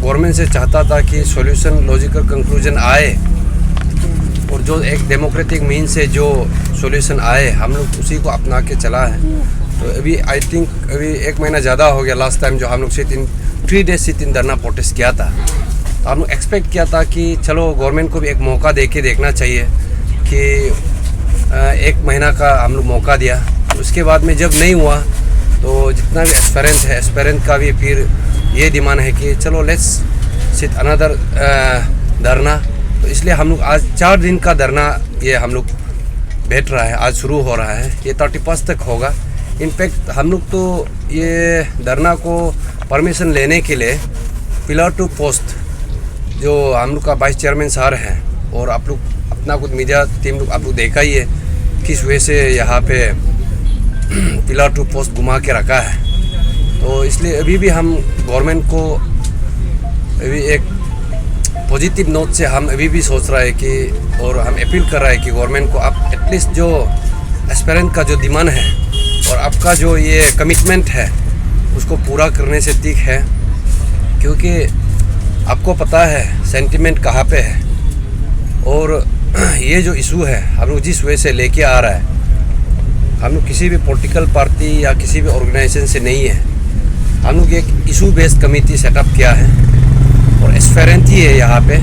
Government से चाहता था कि सॉल्यूशन लॉजिकल कंक्लूजन आए और जो एक डेमोक्रेटिक मीन से जो सॉल्यूशन आए हम लोग उसी को अपना के चला है। तो अभी आई थिंक अभी 1 महीना ज़्यादा हो गया लास्ट टाइम जो हम लोग से 3 डेज से 3 धरना प्रोटेस्ट किया था। तो हम लोग एक्सपेक्ट किया था कि चलो गवर्नमेंट को भी एक मौका दे के देखना चाहिए कि 1 महीना का हम लोग मौका दिया। उसके बाद में जब नहीं हुआ तो जितना भी एस्पेरेंट का भी फिर ये डिमांड है कि चलो लेट्स सिट अनदर धरना। तो इसलिए हम लोग आज 4 दिन का धरना ये हम लोग बैठ रहा है, आज शुरू हो रहा है, ये 31 तक होगा। इनफैक्ट हम लोग तो ये धरना को परमिशन लेने के लिए पिलर टू पोस्ट जो हम लोग का वाइस चेयरमैन सर हैं और आप लोग अपना कुछ मीडिया टीम लोग आप लोग देखा ही है किस वजह से यहाँ पे पिलर टू पोस्ट घुमा के रखा है। तो इसलिए अभी भी हम गवर्नमेंट को अभी एक पॉजिटिव नोट से हम अभी भी सोच रहा है कि और हम अपील कर रहा है कि गवर्नमेंट को आप एटलीस्ट जो एस्पेरेंट का जो डिमांड है और आपका जो ये कमिटमेंट है उसको पूरा करने से ठीक है, क्योंकि आपको पता है सेंटिमेंट कहाँ पे है और ये जो इशू है हम लोग जिस वजह से लेके आ रहा है हम लोग किसी भी पॉलिटिकल पार्टी या किसी भी ऑर्गेनाइजेशन से नहीं है। हम लोग एक इशू बेस्ड कमेटी सेटअप किया है और एस्पेरेंट ही है यहाँ पे।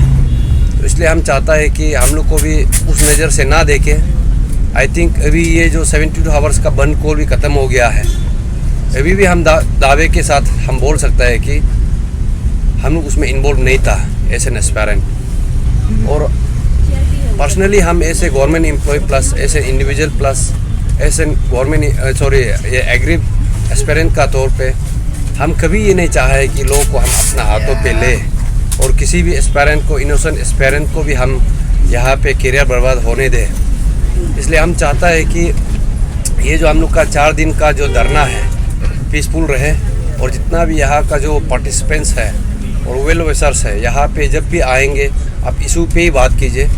तो इसलिए हम चाहता है कि हम लोग को भी उस नज़र से ना देखें। आई थिंक अभी ये जो 72 आवर्स का बंद कॉल भी ख़त्म हो गया है। अभी भी हम दावे के साथ हम बोल सकते हैं कि हम लोग उसमें इन्वॉल्व नहीं था एज एन एस्पेरेंट। और पर्सनली हम ऐसे गवर्नमेंट एम्प्लॉय प्लस ऐसे इंडिविजुअल प्लस ऐसे गवर्नमेंट ये एग्री एस्पेरेंट का तौर पे हम कभी ये नहीं चाहा है कि लोगों को हम अपना हाथों पे ले और किसी भी एस्पेरेंट को इनोसेंट एस्पेरेंट को भी हम यहाँ पे करियर बर्बाद होने दें। इसलिए हम चाहता है कि ये जो हम लोग का 4 दिन का जो धरना है पीसफुल रहे और जितना भी यहाँ का जो पार्टिसिपेंट्स है और वेल विशर्स है यहाँ पे जब भी आएंगे आप इशू पे ही बात कीजिए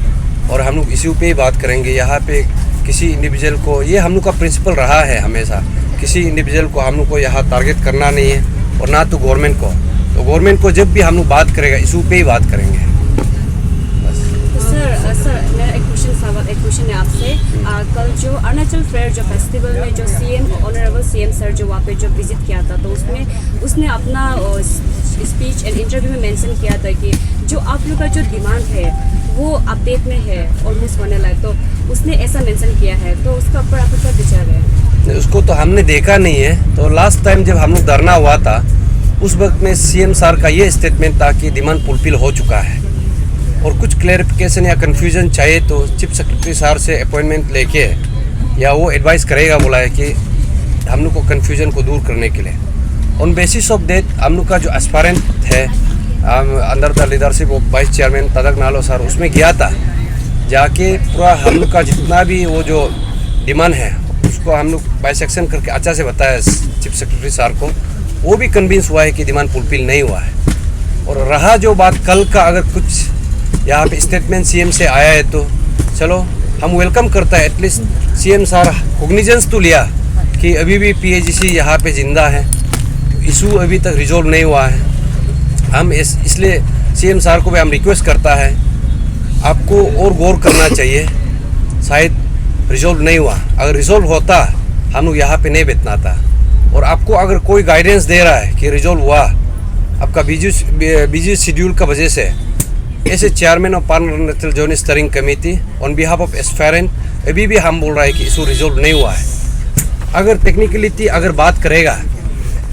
और हम लोग इशू पे ही बात करेंगे। यहाँ पे किसी इंडिविजुअल को, ये हम लोग का प्रिंसिपल रहा है हमेशा, किसी इंडिविजुअल को हम लोग को यहाँ टारगेट करना नहीं है और ना तो गवर्नमेंट को। तो गवर्नमेंट को जब भी हम लोग बात करेगा इशू पे ही बात करेंगे। सर मेरा एक क्वेश्चन है आपसे। कल जो अरुणाचल फेयर जो फेस्टिवल में जो ऑनरेबल सीएम सर जो वहाँ पे जो विजिट किया था तो उसने अपना स्पीच एंड इंटरव्यू में मेंशन किया था कि जो आप लोग का जो डिमांड है वो अपडेट में है ऑलमोस्ट होने लायक, तो उसने ऐसा मेंशन किया है। तो उसके ऊपर आपका क्या विचार है? उसको तो हमने देखा नहीं है। तो लास्ट टाइम जब हम लोग धरना हुआ था उस वक्त में सीएम सर का ये स्टेटमेंट था कि डिमांड फुलफिल हो चुका है और कुछ क्लैरिफिकेशन या कन्फ्यूजन चाहिए तो चीफ सेक्रेटरी सर से अपॉइंटमेंट लेके या वो एडवाइस करेगा बोला है कि हम लोग को कन्फ्यूजन को दूर करने के लिए। ऑन बेसिस ऑफ दैट हम लोग का जो एस्पायरेंट है under the leadership of vice chairman तदक नालो सर उसमें गया था, जाके पूरा हम लोग का जितना भी वो जो डिमांड है उसको हम लोग बाइसेक्शन करके अच्छा से बताया चीफ सेक्रेटरी सर को। वो भी कन्विंस हुआ है कि डिमांड फुलफिल नहीं हुआ है। और रहा जो बात कल का, अगर कुछ यहाँ पे स्टेटमेंट सीएम से आया है तो चलो हम वेलकम करता है। एटलीस्ट सीएम सर कॉग्निजेंस तो लिया कि अभी भी पीएजीसी यहाँ पे जिंदा है, इशू अभी तक रिजॉल्व नहीं हुआ है। हम इसलिए सीएम सर को भी हम रिक्वेस्ट करता है आपको और गौर करना चाहिए, शायद रिजॉल्व नहीं हुआ। अगर रिजॉल्व होता हम लोग यहाँ पे नहीं बैठना था। और आपको अगर कोई गाइडेंस दे रहा है कि रिजॉल्व हुआ, आपका बिजी शेड्यूल का वजह से ऐसे chairman of parliamentary joint steering committee on behalf of aspirant अभी भी हम बोल रहा है कि इशू रिजॉल्व नहीं हुआ है। अगर टेक्निकलिटी अगर बात करेगा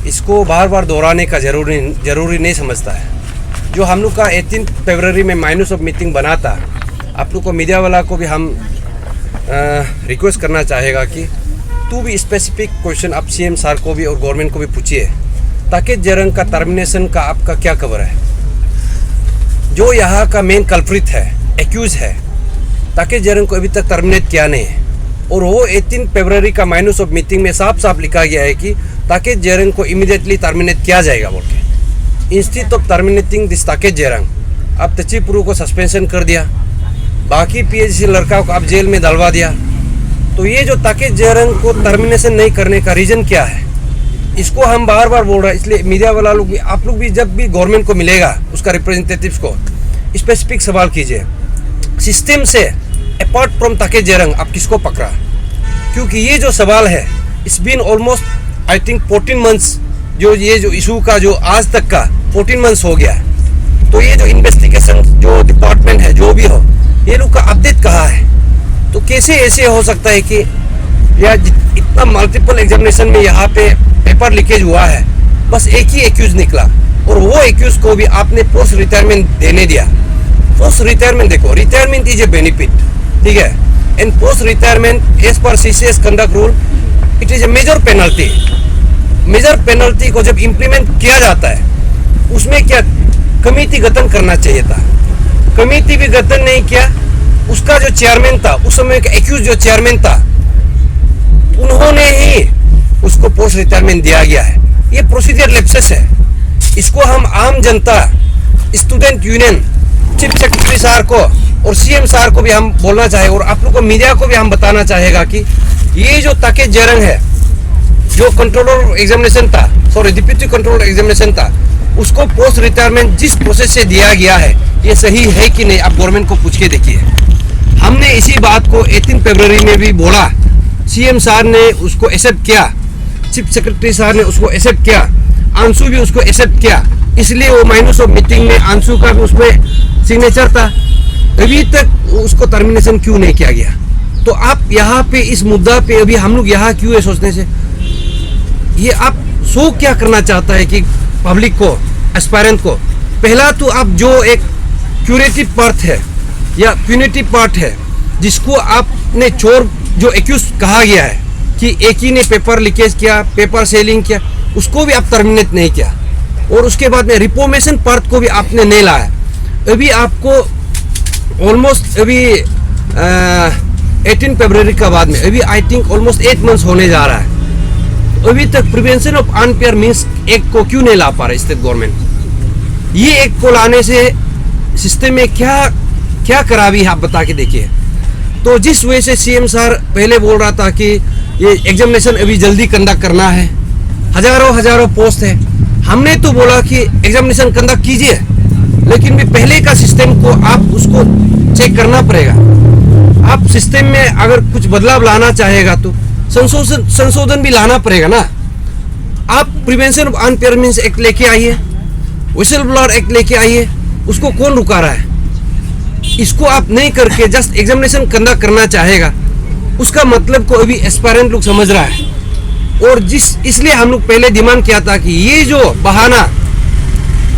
इसको बार बार दोहराने का जरूरी नहीं समझता है। जो हम लोग का 18 फरवरी में माइनस ऑफ मीटिंग बना था, आप लोग को मीडिया वाला को भी हम रिक्वेस्ट करना चाहेगा कि तू भी स्पेसिफिक क्वेश्चन आप सीएम सर को भी और गवर्नमेंट को भी पूछिए ताकि जरंग का टर्मिनेशन का आपका क्या खबर है, जो यहाँ का मेन कल्प्रिट है, एक्यूज है, ताकि जरंग को अभी तक टर्मिनेट किया नहीं है। और वो 18 फरवरी का माइनस ऑफ मीटिंग में साफ साफ लिखा गया है कि ताकि जेरंग को इमीडिएटली टर्मिनेट किया जाएगा बोल के। इंस्टीट्यूट ऑफ टर्मिनेटिंग दिस ताकि जेरंग अब तचिपुरु को सस्पेंशन कर दिया, बाकी पीएचसी लड़का को आप जेल में डलवा दिया। तो ये जो ताकि जेरंग को टर्मिनेशन नहीं करने का रीज़न क्या है? इसको हम बार बार बोल रहे हैं, इसलिए मीडिया वाला लोग भी, आप लोग भी जब भी गवर्नमेंट को मिलेगा उसका रिप्रेजेंटेटिव्स को स्पेसिफिक सवाल कीजिए, सिस्टम से अपार्ट फ्रॉम ताके जेरंग आप किसको पकड़ा? क्योंकि ये जो सवाल है, it's been almost I think 14 months, जो ये जो इशू का जो आज तक का 14 मंथ्स हो गया है। तो ये जो इन्वेस्टिगेशन जो डिपार्टमेंट है जो भी हो, ये लोग का अपडेट कहाँ है? तो कैसे ऐसे हो सकता है कि या इतना मल्टीपल एग्जामिनेशन में यहाँ पे पेपर लीकेज हुआ है, बस एक ही एक्यूज निकला और वो एक्यूज को भी आपने पोस्ट रिटायरमेंट देने दिया। पोस्ट रिटायरमेंट देखो, रिटायरमेंट इज ए बेनिफिट, ठीक है, and post retirement as per CCS conduct rule it is a major penalty. Major penalty को जब इम्प्लीमेंट किया जाता है उसमें क्या कमेटी गठन करना चाहिए था, कमेटी भी गठन नहीं किया। उसका जो चेयरमैन था उस समय का एक्यूज जो चेयरमैन था, उन्होंने ही उसको पोस्ट रिटायरमेंट दिया गया है। ये प्रोसीजर लैप्सेस है। इसको हम आम जनता, स्टूडेंट यूनियन, चीफ सेक्रेटरी सार को और सीएम सार को भी हम बोलना चाहे और आप लोग को मीडिया को भी हम बताना चाहेगा कि ये जो ताके जेरंग है, जो कंट्रोलर एग्जामिनेशन था, सॉरी डिप्यूटी कंट्रोलर एग्जामिनेशन था, उसको पोस्ट रिटायरमेंट जिस प्रोसेस से दिया गया है ये सही है कि नहीं, आप गवर्नमेंट को पूछ के देखिए। हमने इसी बात को 18 फरवरी में भी बोला, सीएम सार ने उसको एक्सेप्ट किया, चीफ सेक्रेटरी सार ने उसको एक्सेप्ट किया, आंसू भी उसको एक्सेप्ट किया, इसलिए वो माइनस ऑफ मीटिंग में आंसू का भी उसमें सिग्नेचर था। अभी तक उसको टर्मिनेशन क्यों नहीं किया गया? तो आप यहाँ पे इस मुद्दा पे अभी हम लोग यहाँ क्यों है सोचने से? ये आप शो क्या करना चाहता है कि पब्लिक को, एस्पायरेंट को? पहला तो आप जो एक क्यूरेटिव पार्ट है या प्यूनिटिव पार्ट है, जिसको आपने चोर जो एक्यूज कहा गया है कि एक ही ने पेपर लीकेज किया, पेपर सेलिंग किया, उसको भी आप टर्मिनेट नहीं किया और उसके बाद में रिफॉर्मेशन पार्ट को भी आपने नहीं लाया। अभी आपको ऑलमोस्ट अभी 18 फरवरी का बाद में अभी आई थिंक ऑलमोस्ट 8 मंथ्स होने जा रहा है, अभी तक prevention of unfair means act को क्यों नहीं ला पा रहा स्टेट गवर्नमेंट? ये एक्ट को लाने से सिस्टम में क्या क्या खराबी है आप बता के देखिए। तो जिस वजह से सीएम सर पहले बोल रहा था कि ये एग्जामिनेशन अभी जल्दी कंडक्ट करना है, हजारों पोस्ट है, हमने तो बोला कि एग्जामिनेशन कंडक्ट कीजिए, लेकिन भी पहले का सिस्टम को आप उसको चेक करना पड़ेगा। आप सिस्टम में अगर कुछ बदलाव लाना चाहेगा तो संशोधन भी लाना पड़ेगा ना। आप prevention of unfair means act लेके आइए, विसल ब्लोअर एक्ट लेके आइए, उसको कौन रुका रहा है? इसको आप नहीं करके जस्ट एग्जामिनेशन कंडक्ट करना चाहेगा, उसका मतलब को अभी एस्पायरेंट लोग समझ रहा है। और इसलिए हम लोग पहले डिमांड किया था कि ये जो बहाना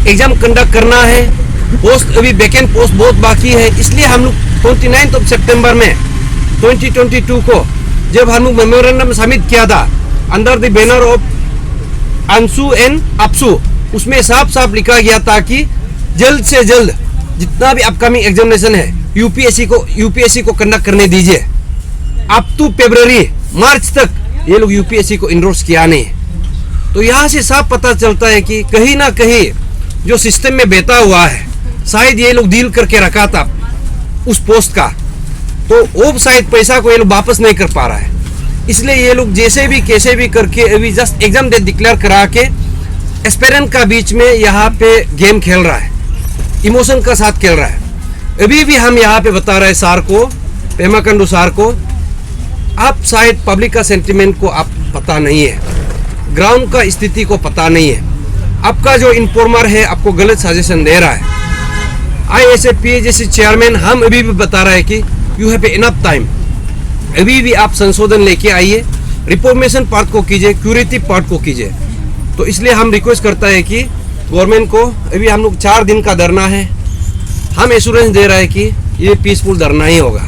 एग्जाम कंडक्ट करना है, पोस्ट अभी वैकेंट पोस्ट बहुत बाकी है, इसलिए हम लोग 29 सितंबर में 2022 को जब हम लोग मेमोरेंडम सबमिट किया था अंडर द बैनर ऑफ आंसू एंड अपसू, उसमें साफ लिखा गया था कि जल्द से जल्द जितना भी अपकमिंग एग्जामिनेशन है यूपीएससी को कंडक्ट करने दीजिए। अप टू फरवरी मार्च तक ये लोग यूपीएससी को इंडोर्स किया नहीं। तो यहाँ से साफ पता चलता है कि कहीं ना कहीं जो सिस्टम में बैठा हुआ है, शायद ये लोग डील करके रखा था उस पोस्ट का, तो वो शायद पैसा को ये लोग वापस नहीं कर पा रहा है, इसलिए ये लोग जैसे भी कैसे भी करके अभी जस्ट एग्जाम डेट डिक्लेयर करा के एस्पेरेंट का बीच में यहाँ पे गेम खेल रहा है, इमोशन का साथ खेल रहा है। अभी भी हम यहाँ पे बता रहे हैं सार को, पेमा खांडू सार को, आप शायद पब्लिक का सेंटिमेंट को आप पता नहीं है, ग्राउंड का स्थिति को पता नहीं है, आपका जो इन्फॉर्मर है आपको गलत सजेशन दे रहा है। ISFPA जैसे चेयरमैन हम अभी भी बता रहे हैं कि यू हैव इनफ टाइम, अभी भी आप संशोधन लेके आइए, रिफॉर्मेशन पार्ट को कीजिए, क्यूरेटिव पार्ट को कीजिए। तो इसलिए हम रिक्वेस्ट करता है कि गवर्नमेंट को, अभी हम लोग 4 दिन का धरना है, हम एश्योरेंस दे रहे हैं कि ये पीसफुल धरना ही होगा,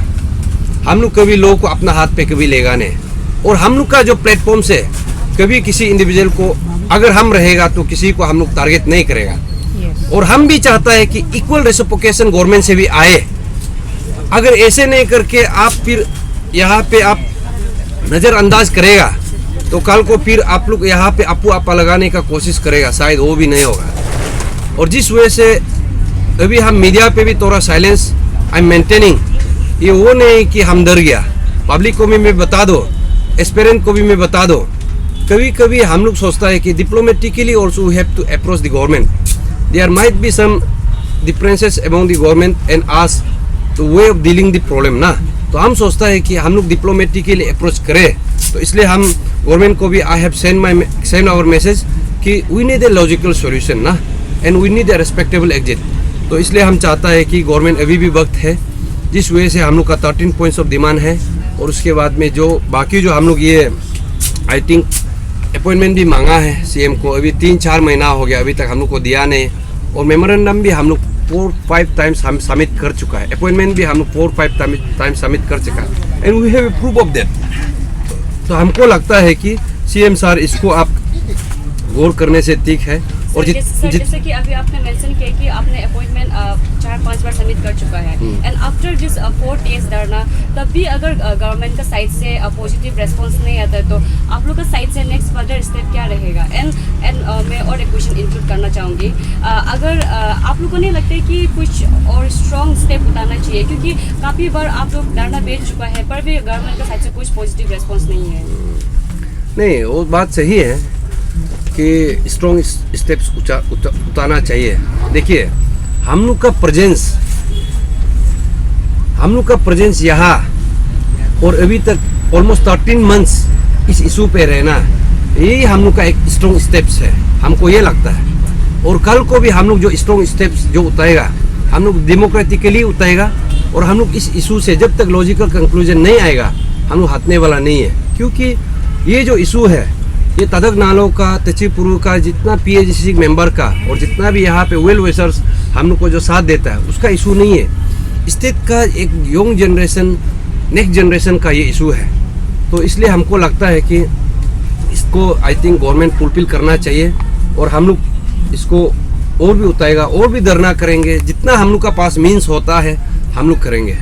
हम लोग कभी लोगों को अपना हाथ पे कभी लेगा नहीं, और हम लोग का जो प्लेटफॉर्म से कभी किसी इंडिविजुअल को अगर हम रहेगा तो किसी को हम लोग टारगेट नहीं करेगा। और हम भी चाहता है कि इक्वल रेसिप्रोकेशन गवर्नमेंट से भी आए। अगर ऐसे नहीं करके आप फिर यहाँ पे आप नज़रअंदाज करेगा तो कल को फिर आप लोग यहाँ पे आपू आपा लगाने का कोशिश करेगा, शायद वो भी नहीं होगा। और जिस वजह से अभी हम मीडिया पे भी थोड़ा साइलेंस आई एम मेंटेनिंग, ये वो नहीं कि हम डर गया, पब्लिक को भी मैं बता दो, एस्पेरेंट को भी मैं बता दो कभी कभी हम लोग सोचता है कि diplomatically also we have to approach the government. There might be some differences among the government and as the way of dealing the problem ना. तो हम सोचता है कि हम लोग डिप्लोमेटिकली अप्रोच करें. तो इसलिए हम गवर्नमेंट को भी I have send our message कि we need a logical solution ना, and we need a respectable exit. तो इसलिए हम चाहता है कि गवर्नमेंट अभी भी वक्त है, जिस वजह से हम लोग का 13 पॉइंट्स ऑफ डिमांड है. और उसके बाद में जो बाकी जो हम लोग ये आई थिंक अपॉइंटमेंट भी मांगा है सीएम को, अभी 3-4 महीना हो गया, अभी तक हम लोग को दिया नहीं. और मेमोरेंडम भी हम लोग 4-5 टाइम्स हम सबमिट कर चुका है. अपॉइंटमेंट भी हम लोग 4-5 टाइम्स सबमिट कर चुका है, and we have proof of that. तो हमको लगता है कि सीएम सर इसको आप गौर करने से ठीक है. और जैसे कि अभी आपने मेंशन किया कि आपने अपॉइंटमेंट 4-5 बार सबमिट कर चुका है, एंड आफ्टर दिस 4 डेज धरना, तब भी अगर गवर्नमेंट का साइड से पॉजिटिव रेस्पॉन्स नहीं आता है, तो आप लोग का साइड से नेक्स्ट फर्दर स्टेप क्या रहेगा? एंड मैं और एक क्वेश्चन इंक्लूड करना चाहूँगी. अगर आप लोग को नहीं लगता है कि कुछ और स्ट्रॉन्ग स्टेप उठाना चाहिए, क्योंकि काफ़ी बार आप लोग धरना भेज चुका है पर भी गवर्नमेंट का साइड से कुछ पॉजिटिव रेस्पॉन्स नहीं है. नहीं, वो बात सही है कि स्ट्रॉन्ग स्टेप्स उठाना चाहिए. देखिए, हम लोग का प्रेजेंस यहाँ और अभी तक ऑलमोस्ट 13 मंथ्स इस इशू पे रहना, यही हम लोग का एक स्ट्रॉन्ग स्टेप्स है, हमको ये लगता है. और कल को भी हम लोग जो स्ट्रॉन्ग स्टेप्स जो उठाएगा, हम लोग डेमोक्रेटिकली उठाएगा. और हम लोग इस इशू से जब तक लॉजिकल कंक्लूजन नहीं आएगा, हम लोग हटने वाला नहीं है. क्योंकि ये जो इशू है, ये तदक नालों का, तचिपुरु का, जितना पीएचसी मेंबर का और जितना भी यहाँ पे वेल विशर्स हम लोग को जो साथ देता है, उसका इशू नहीं है. स्टेट का एक यंग जनरेशन, नेक्स्ट जनरेशन का ये इशू है. तो इसलिए हमको लगता है कि इसको आई थिंक गवर्नमेंट फुलफिल करना चाहिए. और हम लोग इसको और भी उठाएगा, और भी धरना करेंगे, जितना हम लोग का पास मीन्स होता है हम लोग करेंगे.